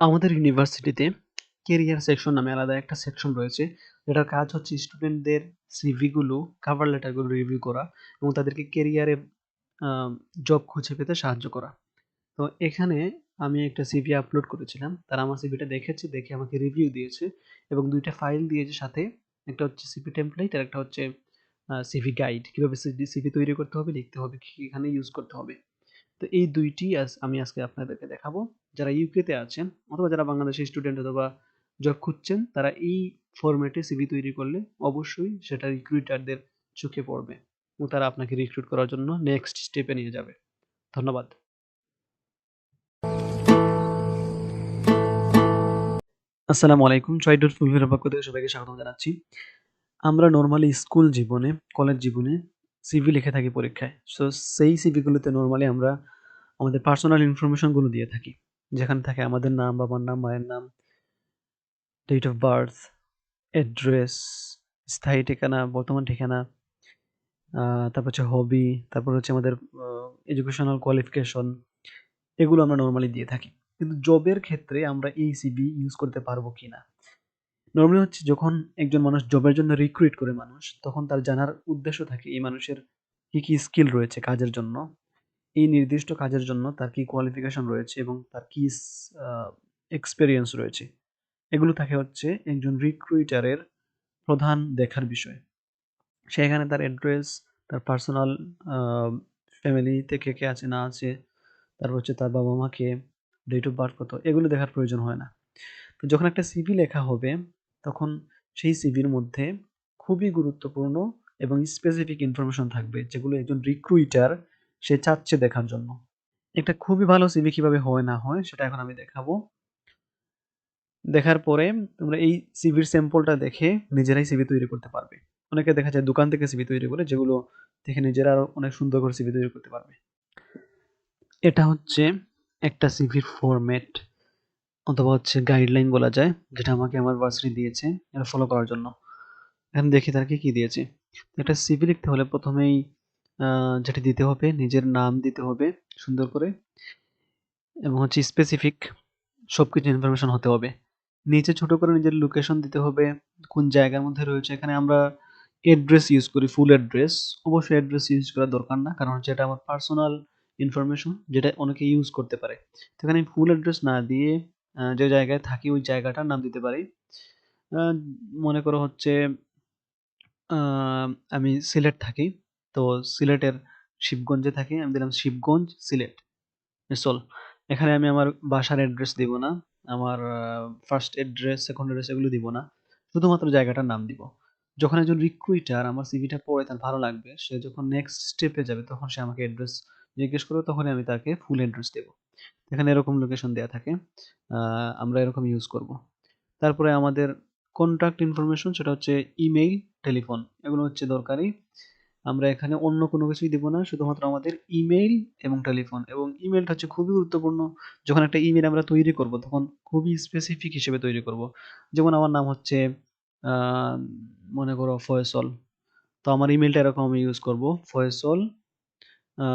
আমাদের ইউনিভার্সিটিতে career section নামে আলাদা একটা সেকশন রয়েছে, যেটার কাজ হচ্ছে স্টুডেন্টদের সিভি গুলো, কভার লেটার গুলো রিভিউ করা এবং তাদেরকে কেরিয়ারে জব খুঁজে পেতে সাহায্য করা। তো এখানে আমি একটা সিভি আপলোড করেছিলাম, তারা আমার সিভিটা দেখেছে, দেখে আমাকে রিভিউ দিয়েছে এবং ২টা ফাইল দিয়েছে সাথে। একটা হচ্ছে সিভি টেমপ্লেট আর একটা হচ্ছে সিভি গাইড, কিভাবে সিভি তৈরি করতে হবে, লিখতে হবে, কি এখানে ইউজ করতে হবে। তো এই ২টি আমি আজকে আপনাদেরকে দেখাবো। যারা ইউকেতে আছেন অথবা যারা বাংলাদেশের স্টুডেন্ট অথবা জব খুঁজছেন, তারা এই ফরম্যাটে সিভি তৈরি করলে অবশ্যই সেটা রিক্রুইটারদের চোখে পড়বে এবং তারা আপনাকে রিক্রুট করার জন্য নেক্সট স্টেপে নিয়ে যাবে। ধন্যবাদ। আসসালামু আলাইকুম। Try.Fulfill এর পক্ষ থেকে সবাইকে স্বাগতম জানাচ্ছি। আমরা নরমালি স্কুল জীবনে, কলেজ জীবনে সিভি লিখে থাকি পরীক্ষায়। সো সেই সিভি গুলোতে নরমালি আমরা আমাদের পার্সোনাল ইনফরমেশন গুলো দিয়ে থাকি। যেখানে থাকে আমাদের নাম, বাবার নাম, মায়ের নাম, ডেট অফ বার্থ, অ্যাড্রেস, স্থায়ী ঠিকানা, বর্তমান ঠিকানা, তারপর হচ্ছে হবি, তারপর হচ্ছে আমাদের এডুকেশনাল কোয়ালিফিকেশন, এগুলো আমরা নরমালি দিয়ে থাকি। কিন্তু জবের ক্ষেত্রে আমরা এই সিভি ইউজ করতে পারবো কিনা? নরমালি হচ্ছে যখন একজন মানুষ জবের জন্য রিক্রুইট করে মানুষ, তখন তার জানার উদ্দেশ্য থাকে এই মানুষের কি, কি স্কিল রয়েছে কাজের জন্য। এই নির্দিষ্ট কাজের জন্য তার কি কোয়ালিফিকেশন রয়েছে এবং তার কি আ এক্সপেরিয়েন্স রয়েছে। এগুলো থাকে হচ্ছে একজন রিক্রুইটারের প্রধান দেখার বিষয়। সে এখানে তার অ্যাড্রেস, তার পার্সোনাল আ ফ্যামিলিতে কে, কে আছে না আছে, তারপর হচ্ছে তার বাবা-মা কে, ডেট অফ বার্থ কত, এগুলো দেখার প্রয়োজন হয় না। তো যখন একটা সিভি লেখা হবে, তখন সেই সিভির মধ্যে খুবই গুরুত্বপূর্ণ এবং স্পেসিফিক ইনফরমেশন থাকবে, যেগুলো একজন রিক্রুইটার সে চাচ্ছে দেখার জন্য। একটা খুবই ভালো সিভি কিভাবে হয় না হয় সেটা এখন আমি দেখাবো। দেখার পরে তোমরা এই সিভির স্যাম্পলটা দেখে নিজেরাই সিভি তৈরি করতে পারবে। অনেকে দেখা যায় দোকান থেকে সিভি তৈরি করে, যেগুলো দেখে নিজেরা আরো অনেক সুন্দর করে সিভি তৈরি করতে পারবে। এটা হচ্ছে একটা সিভির ফরম্যাট অথবা হচ্ছে গাইডলাইন বলা যায়, যেটা আমাকে আমার ভার্সিটি দিয়েছে এটা ফলো করার জন্য। এখন দেখি তারা কি, কি দিয়েছে। একটা সিভি লিখতে হলে প্রথমেই যেটা দিতে হবে, নিজের নাম দিতে হবে সুন্দর করে এবং হচ্ছে স্পেসিফিক সবকিছু ইনফরমেশন হতে হবে। নিচে ছোট করে নিজের লোকেশন দিতে হবে, কোন জায়গার মধ্যে রয়েছে। এখানে আমরা অ্যাড্রেস ইউজ করি, ফুল অ্যাড্রেস। অবশ্যই অ্যাড্রেস ইউজ করার দরকার না, কারণ হচ্ছে এটা আমার পার্সোনাল ইনফরমেশন, যেটা অনেকে ইউজ করতে পারে। তো এখানে আমি ফুল অ্যাড্রেস না দিয়ে যে জায়গায় থাকি ওই জায়গাটার নাম দিতে পারি। আ মনে করো হচ্ছে আ আমি সিলেট থাকি। তো সিলেটের শিবগঞ্জে থাকি। আমি দিলাম শিবগঞ্জ, সিলেট। That's all. এখানে আমি আমার বাসার অ্যাড্রেস দিব না। আমার ফার্স্ট অ্যাড্রেস, সেকেন্ড অ্যাড্রেস এগুলো দিব না। শুধুমাত্র জায়গাটার নাম দিব। যখন একজন রিক্রুইটার আমার সিভিটা পড়ে তার ভালো লাগবে, সে যখন নেক্সট স্টেপে যাবে তখন সে আমাকে অ্যাড্রেস জিজ্ঞেস করবে, তখনই আমি তাকে ফুল অ্যাড্রেস দেব। এখানে এরকম লোকেশন দেয়া থাকে। আ আমরা এরকম ইউজ করব। তারপরে আমাদের কন্টাক্ট ইনফরমেশন, সেটা হচ্ছে ইমেইল, টেলিফোন, এগুলো হচ্ছে দরকারি। আমরা এখানে অন্য কোনো কিছুই দিব না। শুধুমাত্র আমাদের ইমেইল এবং টেলিফোন, এবং ইমেইলটা হচ্ছে খুবই গুরুত্বপূর্ণ। যখন একটা ইমেইল আমরা তৈরি করব তখন খুবই স্পেসিফিক হিসেবে তৈরি করব। যেমন আমার নাম হচ্ছে আ মনে করো ফয়সল। তো আমার ইমেইলটা এরকম আমি ইউজ করব, ফয়সল আ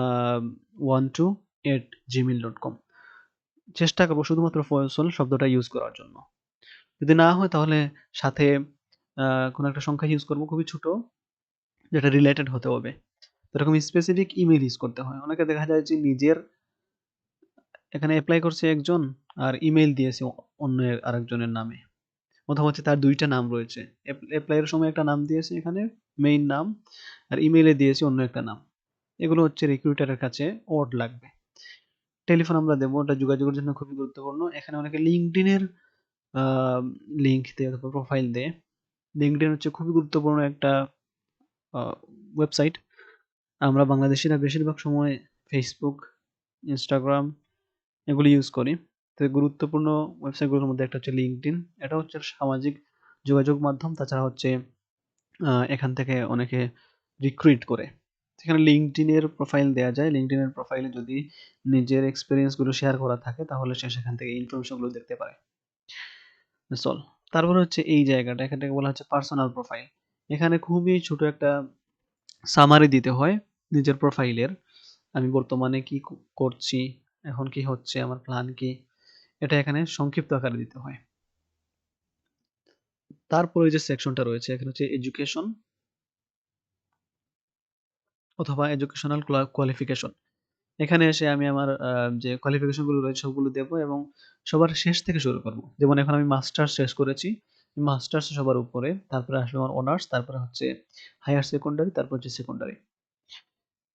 12@gmail.com। চেষ্টা করব শুধুমাত্র ফয়সল শব্দটা ইউজ করার জন্য। যদি না হয় তাহলে সাথে আ কোনো একটা সংখ্যা ইউজ করব খুবই ছোট, যেটা রিলেটেড হতে হবে। এরকম স্পেসিফিক ইমেইল ইউজ করতে হয়। অনেকে দেখা যায় যে নিজের এখানে এপ্লাই করছে একজন আর ইমেইল দিয়েছে অন্য আরেকজনের নামে। অথবা হচ্ছে তার ২ টা নাম রয়েছে। এপ্লাই এর সময় একটা নাম দিয়েছে এখানে, মেইন নাম, আর ইমেইলে দিয়েছে অন্য একটা নাম। এগুলো হচ্ছে রিক্রুটারের কাছে অড লাগবে। টেলিফোন আমরা দেব, ওটা যোগাযোগের জন্য খুবই গুরুত্বপূর্ণ। এখানে অনেকে LinkedIn এর আ লিংক দেয় অথবা প্রোফাইল দেয়। LinkedIn হচ্ছে খুবই গুরুত্বপূর্ণ একটা আ ওয়েবসাইট। আমরা বাংলাদেশীরা বেশিরভাগ সময় Facebook, Instagram এগুলো ইউজ করি। তো গুরুত্বপূর্ণ ওয়েবসাইটগুলোর মধ্যে একটা হচ্ছে LinkedIn। এটা হচ্ছে সামাজিক যোগাযোগ মাধ্যম। তাছাড়া হচ্ছে এখান থেকে অনেকে রিক্রুইট করে। সেখানে LinkedIn এর প্রোফাইল দেয়া যায়। LinkedIn এর প্রোফাইলে যদি নিজের এক্সপেরিয়েন্স গুলো শেয়ার করা থাকে তাহলে সে সেখান থেকে ইনফরমেশন গুলো দেখতে পারে। That's all. তারপরে হচ্ছে এই জায়গাটা, এখানটাকে বলা হচ্ছে পার্সোনাল প্রোফাইল। এখানে খুবই ছোট একটা সামারি দিতে হয় নিজের প্রোফাইলের। আমি বর্তমানে কি করছি, এখন কি হচ্ছে, আমার প্ল্যান কি, এটা এখানে সংক্ষিপ্ত আকারে দিতে হয়। তারপরে যে সেকশনটা রয়েছে এখানে হচ্ছে এডুকেশন অথবা এডুকেশনাল কোয়ালিফিকেশন। এখানে এসে আমি আমার যে কোয়ালিফিকেশন গুলো রয়েছে সবগুলো দেবো এবং সবার শেষ থেকে শুরু করব। যেমন এখন আমি মাস্টার্স শেষ করেছি, মাস্টার্স সবার উপরে, তারপরে আসবে আমার অনার্স, তারপরে হচ্ছে হায়ার সেকেন্ডারি, তারপর হচ্ছে সেকেন্ডারি,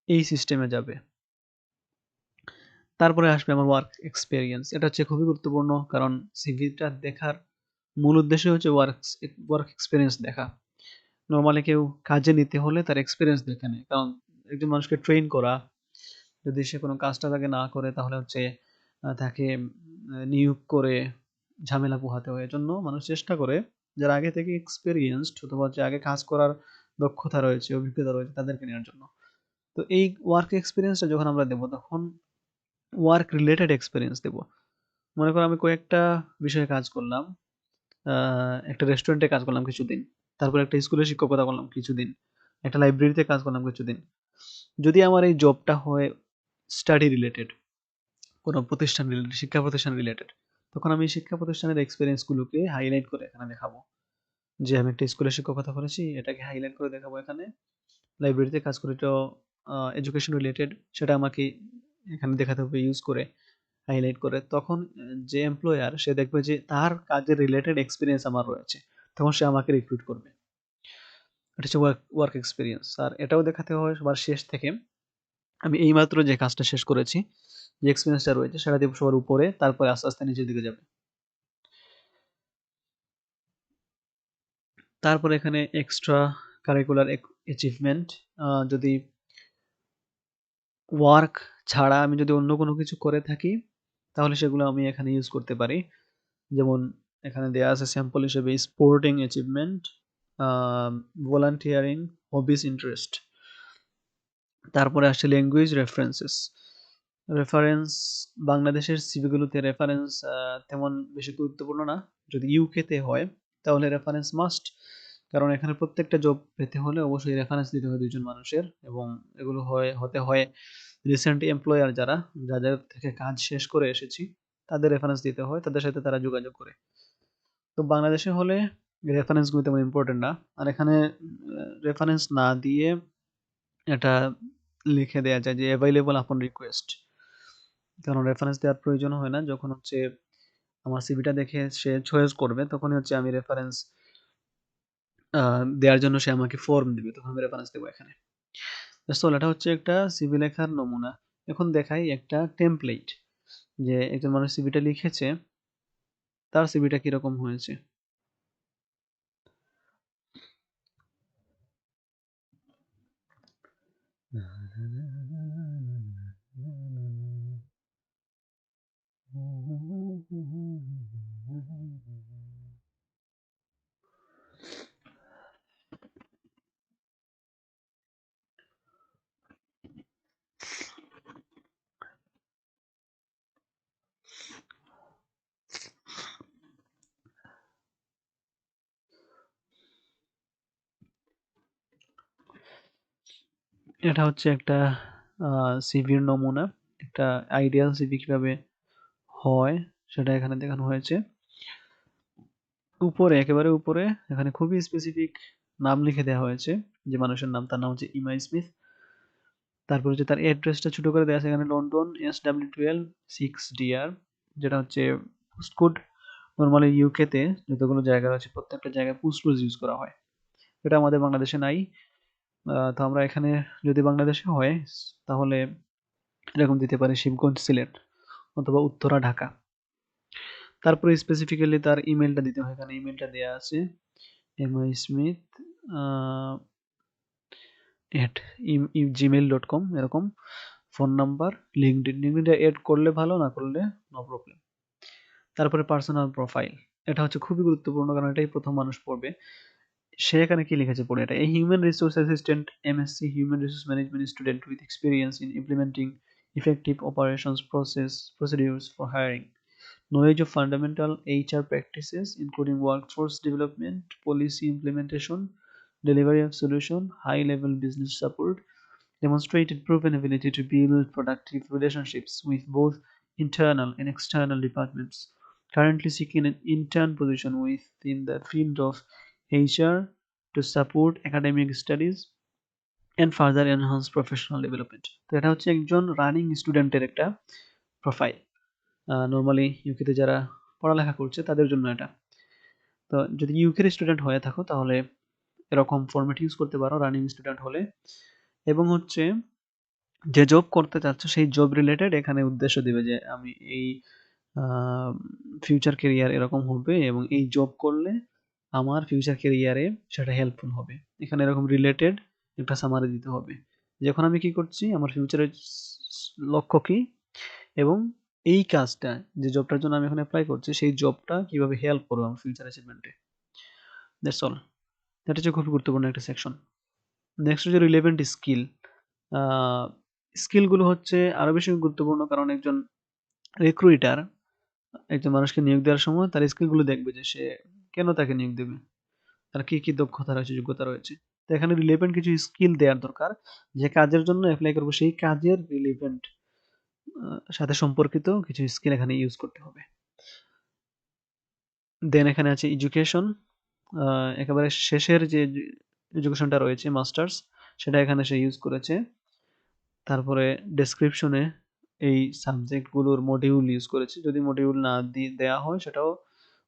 এই সিস্টেমে যাবে। তারপরে আসবে আমার ওয়ার্ক এক্সপেরিয়েন্স। এটা হচ্ছে খুবই গুরুত্বপূর্ণ, কারণ সিভিটা দেখার মূল উদ্দেশ্য হচ্ছে ওয়ার্ক এক্সপেরিয়েন্স দেখা। নরমালি কেউ কাজে নিতে হলে তার এক্সপেরিয়েন্স দেখে নেয়, কারণ একজন মানুষকে ট্রেন করা, যদি সে কোনো কাজটা তাকে না করে তাহলে হচ্ছে তাকে নিয়োগ করে ঝামেলা পোহাতে হয়। এজন্য মানুষ চেষ্টা করে যারা আগে থেকে এক্সপেরিয়েন্সড অথবা যে আগে কাজ করার দক্ষতা রয়েছে, অভিজ্ঞতা রয়েছে, তাদেরকে নেওয়ার জন্য। তো এই ওয়ার্ক এক্সপেরিয়েন্সটা যখন আমরা দেবো তখন ওয়ার্ক রিলেটেড এক্সপেরিয়েন্স দেবো। মনে করো আমি কয়েকটা বিষয়ে কাজ করলাম, একটা রেস্টুরেন্টে কাজ করলাম কিছুদিন, তারপর একটা স্কুলে শিক্ষকতা করলাম কিছুদিন, একটা লাইব্রেরিতে কাজ করলাম কিছুদিন। যদি আমার এই জবটা হয় স্টাডি রিলেটেড, কোনো প্রতিষ্ঠান রিলেটেড, শিক্ষা প্রতিষ্ঠান রিলেটেড, তখন আমি শিক্ষা প্রতিষ্ঠানের এক্সপিরিয়েন্স গুলোকে হাইলাইট করে এখানে দেখাবো, যে আমি একটা স্কুলে শিক্ষকতা করেছি এটাকে হাইলাইট করে দেখাবো এখানে। লাইব্রেরিতে কাজ করে তো এডুকেশন রিলেটেড, সেটা আমাকে এখানে দেখাতে হবে ইউজ করে, হাইলাইট করে। তখন যে এমপ্লয়ার সে দেখবে যে তার কাজের রিলেটেড এক্সপিরিয়েন্স আমার রয়েছে, তখন সে আমাকে রিক্রুট করবে। এটা হচ্ছে ওয়ার্ক এক্সপিরিয়েন্স। আর এটাও দেখাতে হয় সবার শেষ থেকে, আমি এইমাত্র যে কাজটা শেষ করেছি, যে এক্সপিরিয়েন্সটা রয়েছে সেটা দিব সবার উপরে, তারপরে আস্তে আস্তে নিচের দিকে যাবে। তারপরে এখানে এক্সট্রা কারিকুলার অ্যাচিভমেন্ট, যদি ওয়ার্ক ছাড়া আমি যদি অন্য কোনো কিছু করে থাকি তাহলে সেগুলো আমি এখানে ইউজ করতে পারি। যেমন এখানে দেয়া আছে স্যাম্পল হিসেবে স্পোর্টিং অ্যাচিভমেন্ট, ভলান্টিয়ারিং, হবিস, ইন্টারেস্ট। তারপরে আসছে ল্যাঙ্গুয়েজ রেফারেন্সেস। রেফারেন্স, বাংলাদেশের সিভিগুলোতে রেফারেন্স তেমন বেশি গুরুত্বপূর্ণ না। যদি ইউকে তে হয় তাহলে রেফারেন্স মাস্ট, কারণ এখানে প্রত্যেকটা জব পেতে হলে অবশ্যই রেফারেন্স দিতে হয় দুইজন মানুষের, এবং এগুলো হতে হয় রিসেন্ট এমপ্লয়ার যারা, যাদের থেকে কাজ শেষ করে এসেছি, তাদের রেফারেন্স দিতে হয়, তাদের সাথে তারা যোগাযোগ করে। তো বাংলাদেশে হলে রেফারেন্স গুলো তেমন ইম্পর্টেন্ট না। আর এখানে রেফারেন্স না দিয়ে এটা লিখে দেয়া যায় যে অ্যাভেইলেবল আপন রিকোয়েস্ট, কারণ রেফারেন্স দেওয়ার প্রয়োজন হয় না। যখন হচ্ছে আমার সিভিটা দেখে সে চয়েস করবে তখনই হচ্ছে আমি রেফারেন্স দেওয়ার জন্য সে আমাকে ফর্ম দিবে, তখন আমি রেফারেন্স দেবো এখানে। আসলে এটা হচ্ছে একটা সিভি লেখার নমুনা। এখন দেখাই একটা টেমপ্লেট, যে একজন মানুষ সিভিটা লিখেছে, তার সিভিটা কিরকম হয়েছে। এটা হচ্ছে একটা সিভির নমুনা, একটা আইডিয়াল সিভি কিভাবে হয় সেটা এখানে দেখানো হয়েছে। উপরে, একেবারে উপরে এখানে খুবই স্পেসিফিক নাম লিখে দেওয়া হয়েছে, যে মানুষের নাম, তার নাম হচ্ছে ইমাই স্মিথ। তারপর হচ্ছে তার অ্যাড্রেসটা ছোট করে দেওয়া আছে এখানে, লন্ডন SW12 6DR, যেটা হচ্ছে পোস্ট কোড। নর্মালি ইউকে তে যতগুলো জায়গা আছে প্রত্যেকটা জায়গায় পোস্ট কোড ইউজ করা হয়, এটা আমাদের বাংলাদেশে নাই। তো আমরা এখানে যদি বাংলাদেশে হয় তাহলে এরকম দিতে পারি শিবগঞ্জ সিলেট অথবা উত্তরা ঢাকা। তারপরে স্পেসিফিক্যালি তার ইমেলটা দিতে হয়, এখানে ইমেলটা দেওয়া আছে MI Smith @gmail.com, এরকম। ফোন নাম্বার, লিঙ্কডইনটা এড করলে ভালো, না করলে নো প্রবলেম। তারপরে পার্সোনাল প্রোফাইল, এটা হচ্ছে খুবই গুরুত্বপূর্ণ, কারণ এটাই প্রথম মানুষ পড়বে। সে এখানে কি লিখেছে পড়ে, এটা এই human resource assistant MSc human resource management student with experience in implementing effective operations procedures for hiring, knowledge of fundamental HR practices including workforce development, policy implementation, delivery of solution, high level business support, demonstrated proven ability to build productive relationships with both internal and external departments, currently seeking an intern position within the field of HR to support academic studies and further enhance professional development. তো এটা হচ্ছে একজন running স্টুডেন্টের একটা profile. Normally ইউকেতে যারা পড়ালেখা করছে তাদের জন্য এটা। তো যদি ইউকের স্টুডেন্ট হয়ে থাকো তাহলে এরকম ফরম্যাট ইউজ করতে পারো রানিং স্টুডেন্ট হলে। এবং হচ্ছে যে জব করতে চাচ্ছ সেই জব রিলেটেড এখানে উদ্দেশ্য দিবে যে আমি এই ফিউচার কেরিয়ার এরকম হবে এবং এই জব করলে আমার ফিউচার কেরিয়ারে সেটা হেল্পফুল হবে। এখানে এরকম রিলেটেড একটা সামারি দিতে হবে। যখন আমি কি করছি, আমার ফিউচারের লক্ষ্য কি এবং এই কাজটা যে জবটার জন্য আমি এখন অ্যাপ্লাই করছি সেই জবটা কিভাবে হেল্প করবে আমার ফিউচার অ্যাচিভমেন্টে। That's all. এটা হচ্ছে খুব গুরুত্বপূর্ণ একটা সেকশন। নেক্সট হচ্ছে রিলেভেন্ট স্কিল। স্কিলগুলো হচ্ছে আরো বেশি গুরুত্বপূর্ণ, কারণ একজন রিক্রুইটার একজন মানুষকে নিয়োগ দেওয়ার সময় তার স্কিলগুলো দেখবে যে সে কেন তাকে নিয়োগ দেবে, তার কি কি দক্ষতা রয়েছে, যোগ্যতা রয়েছে। তো এখানে রিলেভেন্ট কিছু স্কিল দেওয়ার দরকার, যে কাজের জন্য অ্যাপ্লাই করবো সেই কাজের রিলেভেন্ট সাথে সম্পর্কিত কিছু স্কিল এখানে ইউজ করতে হবে। দেন এখানে আছে এডুকেশন। একেবারে শেষের যে এডুকেশনটা রয়েছে মাস্টার্স, সেটা এখানে সে ইউজ করেছে। তারপরে ডেসক্রিপশনে এই সাবজেক্টগুলোর মডিউল ইউজ করেছে। যদি মডিউল না দেওয়া হয় সেটাও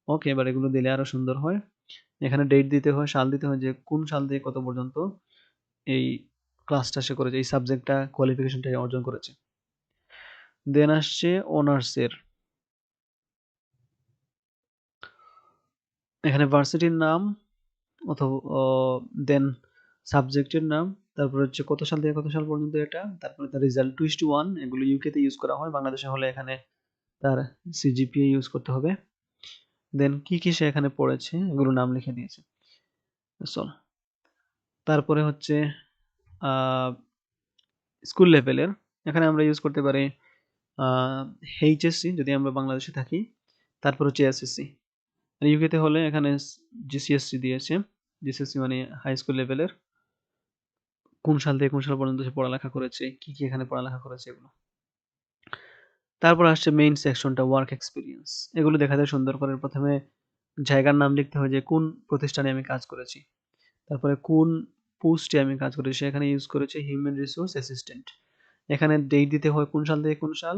ওকে, বাট এগুলো দিলে আরো সুন্দর হয়। এখানে ডেট দিতে হয়, সাল দিতে হয় যে কোন সাল থেকে কত পর্যন্ত এই ক্লাসটা সে করেছে, এই সাবজেক্টটা কোয়ালিফিকেশনটা অর্জন করেছে। দেন আসছে অনার্সের। এখানে ভার্সিটির নাম অথবা দেন সাবজেক্টের নাম, তারপর হচ্ছে কত সাল থেকে কত সাল পর্যন্ত এটা, তারপরে তার রেজাল্ট 2:1, এগুলো ইউকেতে ইউজ করা হয়, বাংলাদেশে হলে এখানে তার সিজিপিএ ইউজ করতে হবে। দেন কি কি সে এখানে পড়েছে এগুলো নাম লিখে দিয়েছে। চল, তারপরে হচ্ছে স্কুল লেভেলের। এখানে আমরা ইউজ করতে পারি এইচএসসি যদি আমরা বাংলাদেশে থাকি, তারপর হচ্ছে এসএসসি। আর ইউকেতে হলে এখানে জিসিএসসি দিয়েছে। জিসিএসসি মানে হাই স্কুল লেভেলের, কোন সাল থেকে কোন সাল পর্যন্ত সে পড়ালেখা করেছে, কি কি এখানে পড়ালেখা করেছে এগুলো। তারপর আসছে মেইন সেকশনটা ওয়ার্ক এক্সপিরিয়েন্স। এগুলো দেখা যায় সুন্দর করে প্রথমে জায়গার নাম লিখতে হয় যে কোন প্রতিষ্ঠানে আমি কাজ করেছি, তারপরে কোন পোস্টে আমি কাজ করেছি, এখানে ইউজ করেছে হিউম্যান রিসোর্স অ্যাসিস্ট্যান্ট। এখানে ডেট দিতে হয় কোন সাল থেকে কোন সাল।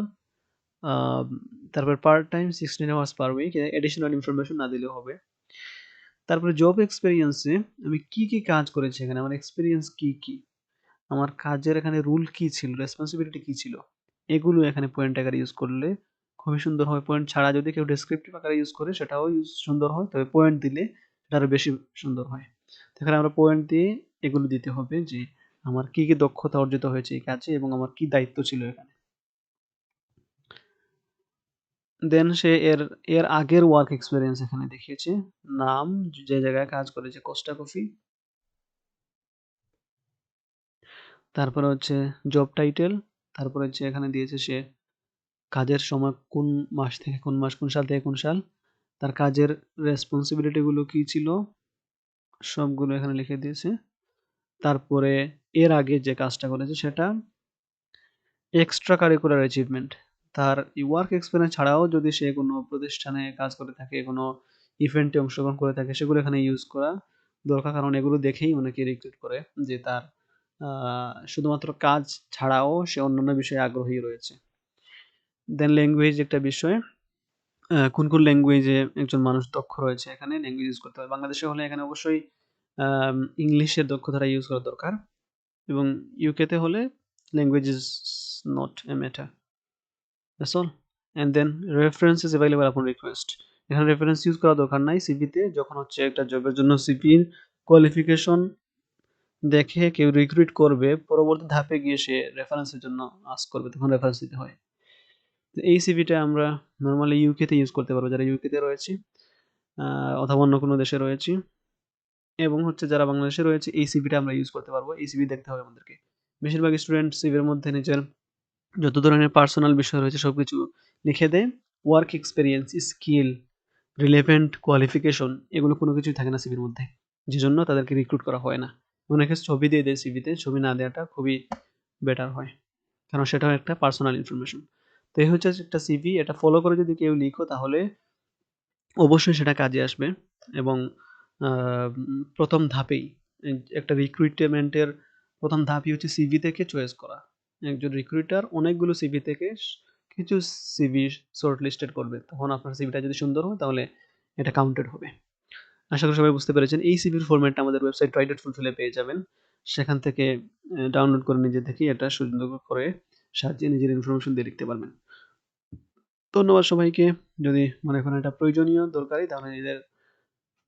তারপর part time 16 hours per week, additional information না দিলেও হবে। তারপরে জব এক্সপিরিয়েন্সে আমি কি কি কাজ করেছি, এখানে আমার এক্সপিরিয়েন্স কি কি, আমার কাজের এখানে রুল কি ছিল, রেসপন্সিবিলিটি কি ছিল, এগুলো এখানে পয়েন্ট আকারে ইউজ করলে খুবই সুন্দর হয়। পয়েন্ট ছাড়া যদি কেউ ডেসক্রিপটিভ আকারে ইউজ করে সেটাও ইউজ সুন্দর হয়, তবে পয়েন্ট দিলে সেটা আরো বেশি সুন্দর হয়। এখানে আমরা পয়েন্ট দিয়ে এগুলো দিতে হবে যে আমার কি কি দক্ষতা অর্জিত হয়েছে এই কাজে এবং আমার কি দায়িত্ব ছিল এখানে। দেন সে এর এর আগের ওয়ার্ক এক্সপিরিয়েন্স এখানে দেখিয়েছে, নাম, যে জায়গায় কাজ করেছে কোস্টা কফি, তারপরে হচ্ছে জব টাইটেল, তারপরে হচ্ছে এখানে দিয়েছে সে কাজের সময় কোন মাস থেকে কোন মাস, কোন সাল থেকে কোন সাল, তার কাজের রেসপন্সিবিলিটি গুলো কি ছিল সবগুলো এখানে লিখে দিয়েছে। তারপরে এর আগে যে কাজটা করেছে সেটা এক্সট্রা কারিকুলার অ্যাচিভমেন্ট, তার ওয়ার্ক এক্সপিরিয়েন্স ছাড়াও যদি সে কোনো প্রতিষ্ঠানে কাজ করে থাকে, কোনো ইভেন্টে অংশগ্রহণ করে থাকে, সেগুলো এখানে ইউজ করা দরকার, কারণ এগুলো দেখেই অনেকে রিক্রুট করে যে তার শুধুমাত্র কাজ ছাড়াও সে অন্যান্য বিষয়ে আগ্রহী রয়েছে। দেন ল্যাঙ্গুয়েজ একটা বিষয়, কোন কোন ল্যাঙ্গুয়েজে একজন মানুষ দক্ষ রয়েছে, এখানে ল্যাঙ্গুয়েজ ইউজ করতে হবে। বাংলাদেশে হলে এখানে অবশ্যই ইংলিশের দক্ষতাটা ইউজ করা দরকার, এবং ইউকেতে হলে language is not a matter. That's all. And then reference is available upon request. এখানে রেফারেন্স ইউজ করা দরকার নাই সিভিতে, যখন হচ্ছে একটা জবের জন্য সিভির কোয়ালিফিকেশন দেখে কেউ রিক্রুট করবে, পরবর্তী ধাপে গিয়ে সে রেফারেন্সের জন্য আস্ক করবে, তখন রেফারেন্স দিতে হয়। তো এই সিভিটা আমরা নর্মালি ইউকেতে ইউজ করতে পারবো যারা ইউকেতে রয়েছে, অথবা অন্য কোনো দেশে রয়েছি, এবং হচ্ছে যারা বাংলাদেশে রয়েছে এই সিভিটা আমরা ইউজ করতে পারবো। এই সিভি দেখতে হবে আমাদেরকে। বেশিরভাগ স্টুডেন্ট সিভির মধ্যে নিজের যত ধরনের পার্সোনাল বিষয় রয়েছে সবকিছু লিখে দেয়, work experience, skill, relevant qualification এগুলো কোনো কিছুই থাকে না সিভির মধ্যে, যে জন্য তাদেরকে রিক্রুট করা হয় না। অনেকে ছবি দিয়ে দেয় সিভিতে, ছবি না দেওয়াটা খুবই বেটার হয়, কারণ সেটাও একটা পার্সোনাল ইনফরমেশন। তো এই হচ্ছে একটা সিভি, এটা ফলো করে যদি কেউ লিখো তাহলে অবশ্যই সেটা কাজে আসবে। এবং প্রথম ধাপেই একটা রিক্রুটমেন্টের প্রথম ধাপই হচ্ছে সিভি থেকে চয়েস করা। একজন রিক্রুটার অনেকগুলো সিভি থেকে কিছু সিভি শর্টলিস্টেড করবে। তখন আপনার সিভিটা যদি সুন্দর হয় তাহলে এটা কাউন্টেড হবে। আশা করি সবাই বুঝতে পেরেছেন। এই সিভির ফরম্যাটটা আমাদের ওয়েবসাইট Try.Fulfill এ পেয়ে যাবেন। সেখান থেকে ডাউনলোড করে নিজে থেকেই এটা সুন্দর করে সাজিয়ে নিজের ইনফরমেশন দিয়ে লিখতে পারবেন। ধন্যবাদ সবাইকে। যদি মনে করেন এটা প্রয়োজনীয়, দরকারি, তাহলে নিজেদের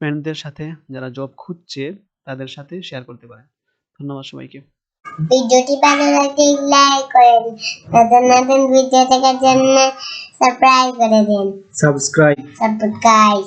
ফ্রেন্ডদের সাথে যারা জব খুঁজছে তাদের সাথে শেয়ার করতে পারেন। ধন্যবাদ সবাইকে। ভিডিওটি ভালো লাগলে লাইক করেন, নতুন নতুন ভিডিও দেখার জন্য সাবস্ক্রাইব করে দিন। সাবস্ক্রাইব। সাবস্ক্রাইব